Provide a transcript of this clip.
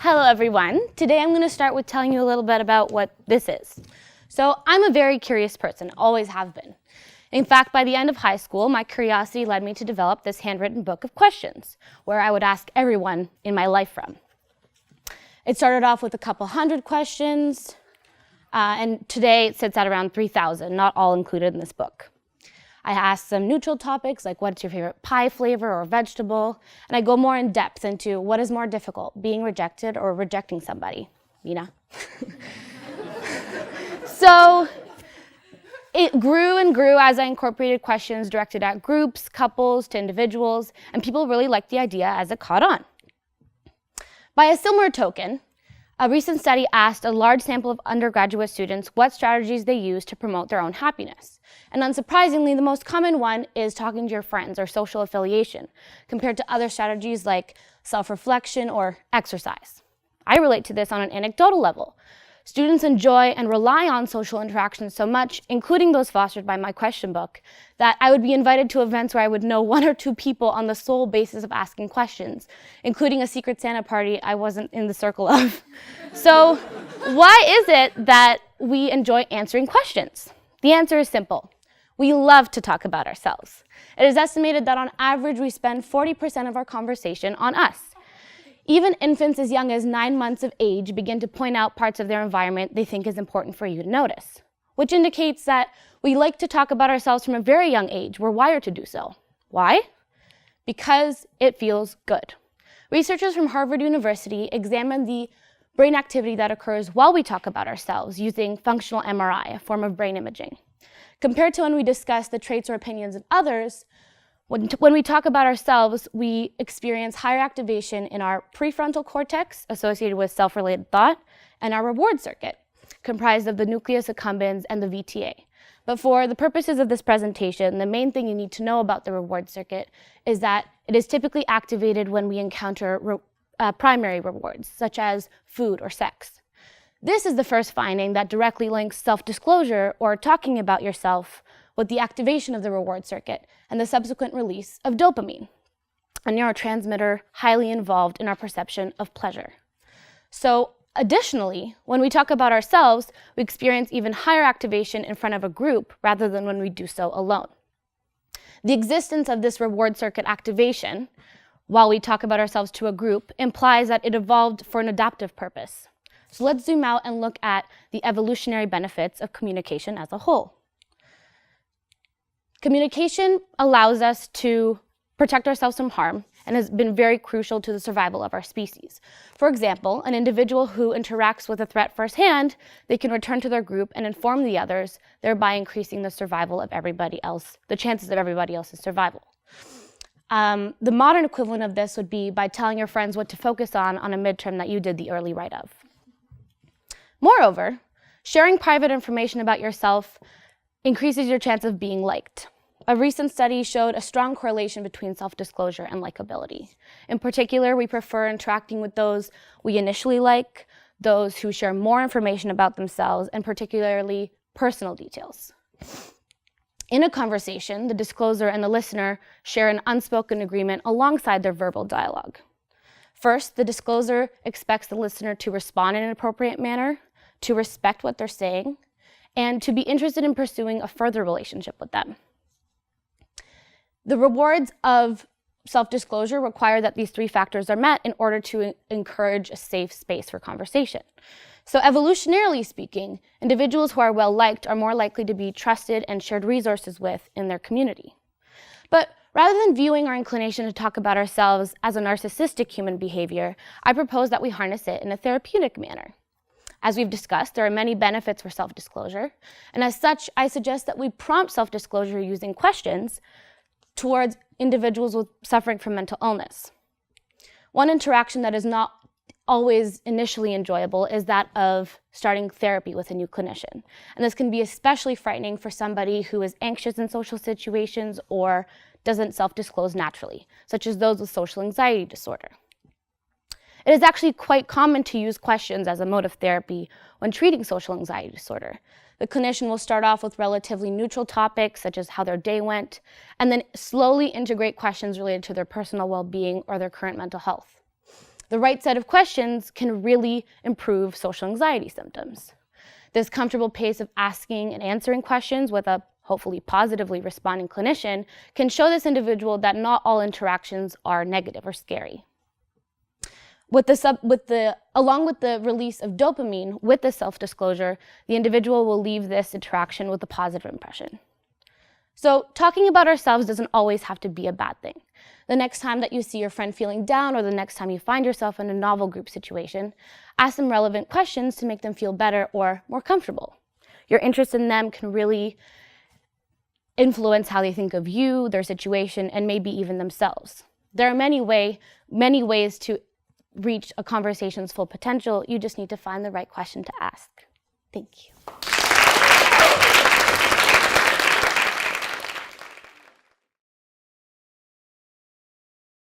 Hello everyone. Today I'm going to start with telling you a little bit about what this is. So I'm a very curious person, always have been. In fact, by the end of high school, my curiosity led me to develop this handwritten book of questions, where I would ask everyone in my life from. It started off with a couple hundred questions, and today it sits at around 3,000, not all included in this book. I ask some neutral topics like what's your favorite pie flavor or vegetable, and I go more in depth into what is more difficult, being rejected or rejecting somebody, So it grew and grew as I incorporated questions directed at groups, couples, to individuals, and people really liked the idea as it caught on. By a similar token, a recent study asked a large sample of undergraduate students what strategies they use to promote their own happiness. And unsurprisingly, the most common one is talking to your friends or social affiliation, compared to other strategies like self-reflection or exercise. I relate to this on an anecdotal level. Students enjoy and rely on social interactions so much, including those fostered by my question book, that I would be invited to events where I would know one or two people on the sole basis of asking questions, including a Secret Santa party I wasn't in the circle of. So why is it that we enjoy answering questions? The answer is simple. We love to talk about ourselves. It is estimated that on average we spend 40% of our conversation on us. Even infants as young as 9 months of age begin to point out parts of their environment they think is important for you to notice, which indicates that we like to talk about ourselves from a very young age. We're wired to do so. Why? Because it feels good. Researchers from Harvard University examined the brain activity that occurs while we talk about ourselves using functional MRI, a form of brain imaging. Compared to when we discuss the traits or opinions of others, when we talk about ourselves, we experience higher activation in our prefrontal cortex, associated with self-related thought, and our reward circuit, comprised of the nucleus accumbens and the VTA. But for the purposes of this presentation, the main thing you need to know about the reward circuit is that it is typically activated when we encounter primary rewards, such as food or sex. This is the first finding that directly links self-disclosure, or talking about yourself, with the activation of the reward circuit and the subsequent release of dopamine, a neurotransmitter highly involved in our perception of pleasure. So additionally, when we talk about ourselves, we experience even higher activation in front of a group rather than when we do so alone. The existence of this reward circuit activation, while we talk about ourselves to a group, implies that it evolved for an adaptive purpose. So let's zoom out and look at the evolutionary benefits of communication as a whole. Communication allows us to protect ourselves from harm and has been very crucial to the survival of our species. For example, an individual who interacts with a threat firsthand, they can return to their group and inform the others, thereby increasing the survival of everybody else, the chances of everybody else's survival. The modern equivalent of this would be by telling your friends what to focus on a midterm that you did the early write of. Moreover, sharing private information about yourself increases your chance of being liked. A recent study showed a strong correlation between self-disclosure and likability. In particular, we prefer interacting with those we initially like, those who share more information about themselves, and particularly personal details. In a conversation, the discloser and the listener share an unspoken agreement alongside their verbal dialogue. First, the discloser expects the listener to respond in an appropriate manner, to respect what they're saying, and to be interested in pursuing a further relationship with them. The rewards of self-disclosure require that these three factors are met in order to encourage a safe space for conversation. So evolutionarily speaking, individuals who are well-liked are more likely to be trusted and shared resources with in their community. But rather than viewing our inclination to talk about ourselves as a narcissistic human behavior, I propose that we harness it in a therapeutic manner. As we've discussed, there are many benefits for self-disclosure, and as such, I suggest that we prompt self-disclosure using questions towards individuals suffering from mental illness. One interaction that is not always initially enjoyable is that of starting therapy with a new clinician. And this can be especially frightening for somebody who is anxious in social situations or doesn't self-disclose naturally, such as those with social anxiety disorder. It is actually quite common to use questions as a mode of therapy when treating social anxiety disorder. The clinician will start off with relatively neutral topics, such as how their day went, and then slowly integrate questions related to their personal well-being or their current mental health. The right set of questions can really improve social anxiety symptoms. This comfortable pace of asking and answering questions with a hopefully positively responding clinician can show this individual that not all interactions are negative or scary. Along with the release of dopamine with the self-disclosure, the individual will leave this interaction with a positive impression. So talking about ourselves doesn't always have to be a bad thing. The next time that you see your friend feeling down, or the next time you find yourself in a novel group situation, ask them relevant questions to make them feel better or more comfortable. Your interest in them can really influence how they think of you, their situation, and maybe even themselves. There are many ways to reach a conversation's full potential. You just need to find the right question to ask. Thank you.